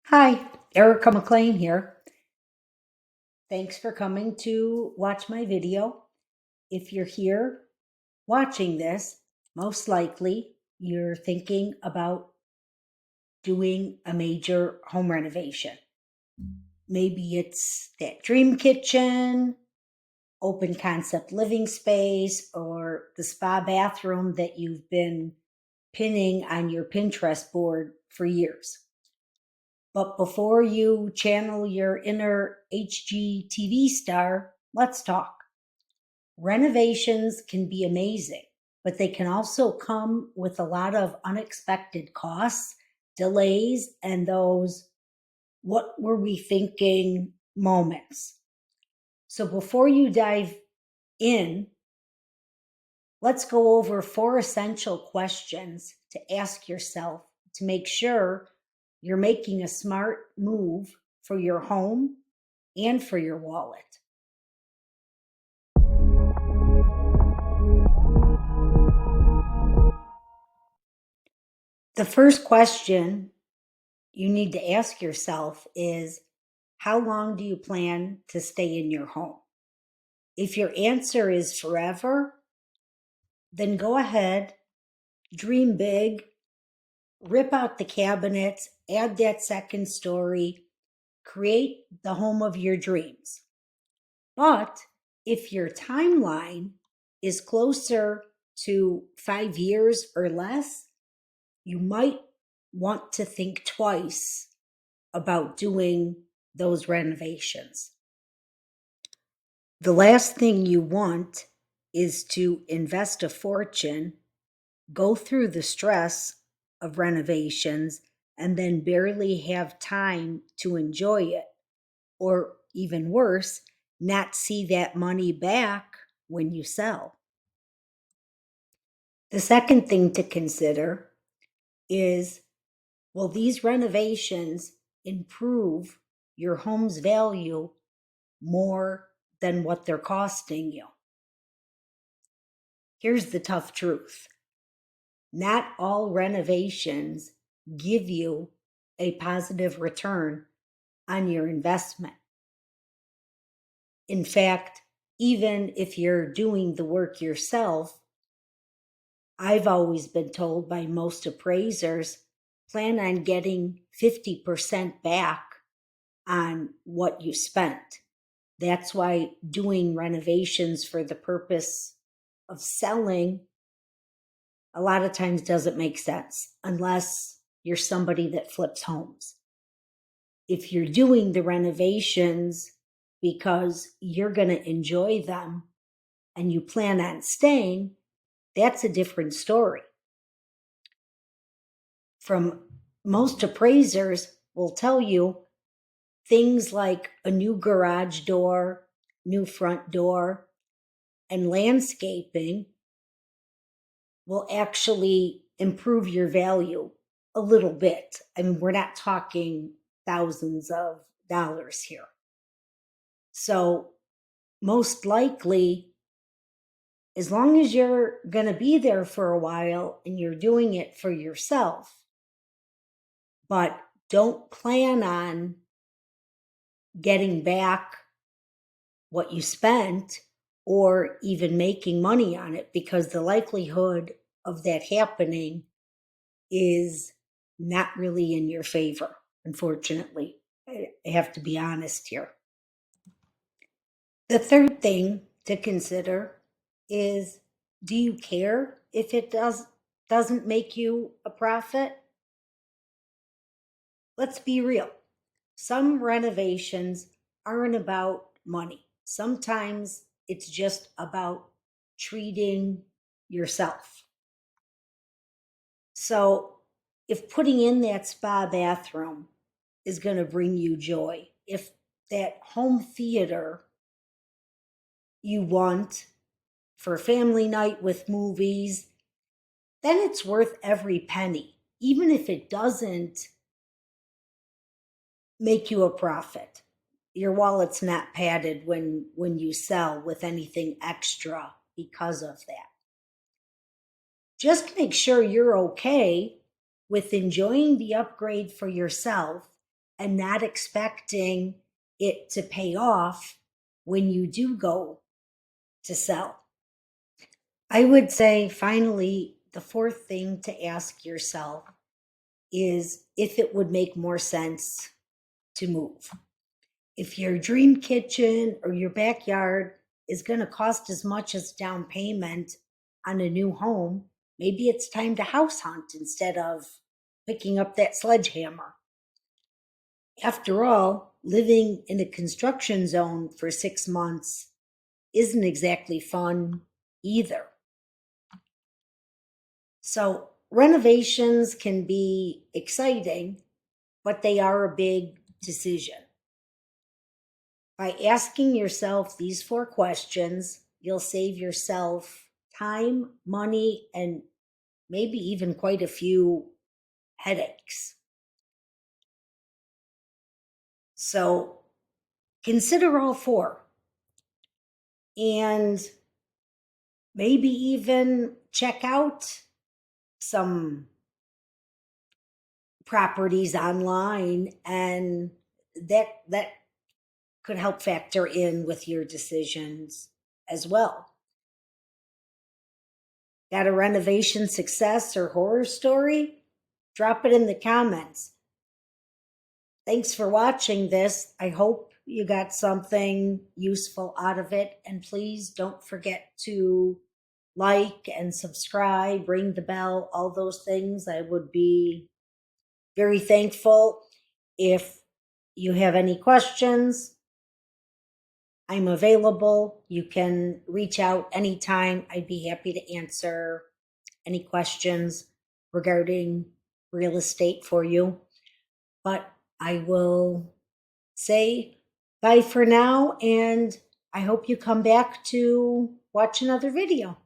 Hi, Erica McLean here. Thanks for coming to watch my video. If you're here watching this, most likely you're thinking about doing a major home renovation. Maybe it's that dream kitchen, open concept living space, or the spa bathroom that you've been pinning on your Pinterest board for years. But before you channel your inner HGTV star, let's talk. Renovations can be amazing, but they can also come with a lot of unexpected costs, delays, and those what were we thinking moments. So before you dive in, let's go over 4 essential questions to ask yourself to make sure you're making a smart move for your home and for your wallet. The first question you need to ask yourself is, how long do you plan to stay in your home? If your answer is forever, then go ahead, dream big, rip out the cabinets, add that second story, create the home of your dreams. But if your timeline is closer to 5 years or less, you might want to think twice about doing those renovations. The last thing you want is to invest a fortune, go through the stress of renovations, and then barely have time to enjoy it, or even worse, not see that money back when you sell. The second thing to consider is, will these renovations improve your home's value more than what they're costing you? Here's the tough truth. Not all renovations give you a positive return on your investment. In fact, even if you're doing the work yourself, I've always been told by most appraisers, plan on getting 50% back on what you spent. That's why doing renovations for the purpose of selling a lot of times doesn't make sense unless you're somebody that flips homes. If you're doing the renovations because you're going to enjoy them and you plan on staying, that's a different story. From most appraisers will tell you things like a new garage door, new front door, and landscaping will actually improve your value a little bit. I mean, we're not talking thousands of dollars here. So, most likely, as long as you're going to be there for a while and you're doing it for yourself, but don't plan on getting back what you spent or even making money on it, because the likelihood of that happening is not really in your favor, unfortunately. I have to be honest here. The third thing to consider is, do you care if it doesn't make you a profit? Let's be real. Some renovations aren't about money. Sometimes it's just about treating yourself. So, if putting in that spa bathroom is going to bring you joy, if that home theater you want for family night with movies, then it's worth every penny, even if it doesn't make you a profit. Your wallet's not padded when you sell with anything extra because of that. Just make sure you're okay with enjoying the upgrade for yourself and not expecting it to pay off when you do go to sell. I would say, finally, the fourth thing to ask yourself is if it would make more sense to move. If your dream kitchen or your backyard is going to cost as much as down payment on a new home, maybe it's time to house hunt instead of picking up that sledgehammer. After all, living in a construction zone for 6 months isn't exactly fun either. So, renovations can be exciting, but they are a big decision. By asking yourself these 4 questions, you'll save yourself time, money, and maybe even quite a few headaches. So consider all 4 and maybe even check out some properties online, and that could help factor in with your decisions as well. Got a renovation success or horror story? Drop it in the comments. Thanks for watching this. I hope you got something useful out of it. And please don't forget to like and subscribe, ring the bell, all those things. I would be very thankful. If you have any questions, I'm available. You can reach out anytime. I'd be happy to answer any questions regarding real estate for you. But I will say bye for now, and I hope you come back to watch another video.